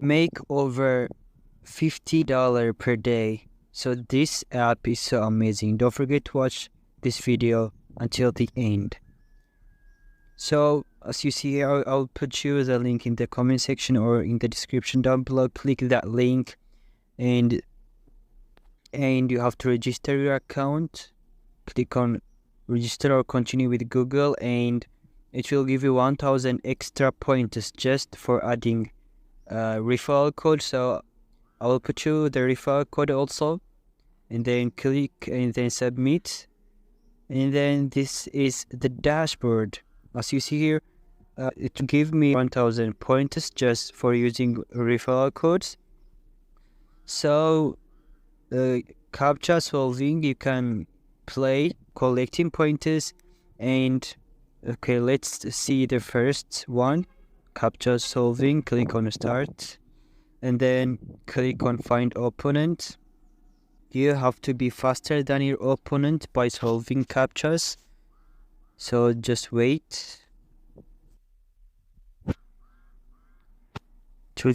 make over $50 per day. So this app is so amazing. Don't forget to watch this video until the end. So as you see here, I'll put you the link in the comment section or in the description down below. Click that link and you have to register your account. Click on register or continue with Google, and it will give you 1000 extra points just for adding referral code. So I will put you the referral code also, and then click and then submit, and then this is the dashboard. As you see here, it gave me 1000 points just for using referral codes. So captcha solving, you can play collecting pointers. And okay, let's see the first one, captcha solving. Click on start and then click on find opponent. You have to be faster than your opponent by solving captchas, so just wait to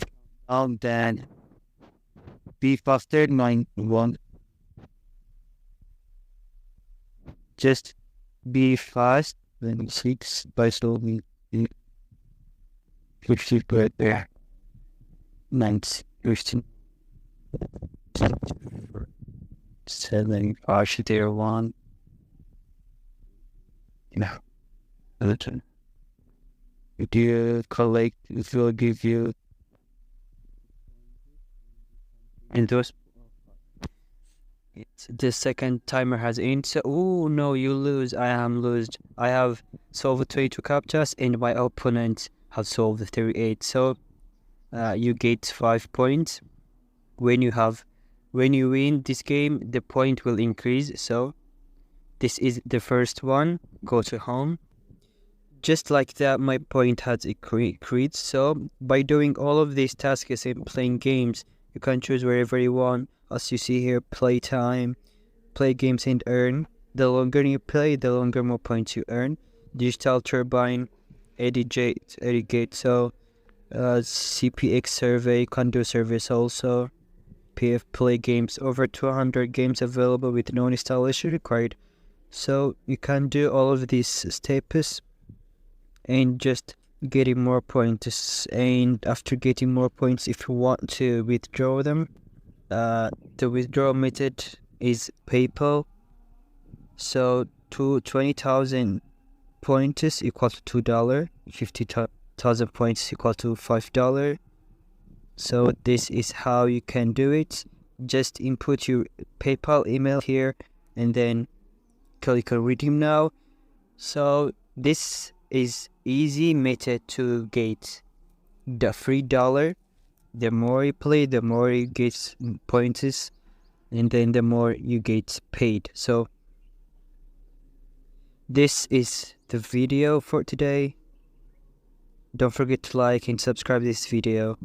count, then be faster. 9-1. Just be fast. Then 6 by solving 50 right there. 9, 15, 7, should there 1. If you collect, it will give you, and those. The second timer has ended. So, oh no, you lose. I am lost. I have solved 22 captchas and my opponent has solved 38. So you get 5 points. When you win this game, the point will increase. So this is the first one. Go to home. Just like that, my point has increased. So by doing all of these tasks and playing games, you can choose wherever you want. As you see here, play time, play games and earn. The longer you play, the longer more points you earn. Digital turbine, educate. So CPX survey, you can do surveys also. PF play games, over 200 games available with no installation required. So you can do all of these steps and just getting more points. And after getting more points, if you want to withdraw them, the withdrawal method is PayPal. So 20,000 points equal to $2, 50,000 points equal to $5. So this is how you can do it. Just input your PayPal email here and then click on redeem now. So this is easy method to get the free dollar. The more you play, the more you get points, and then the more you get paid. So this is the video for today. Don't forget to like and subscribe this video.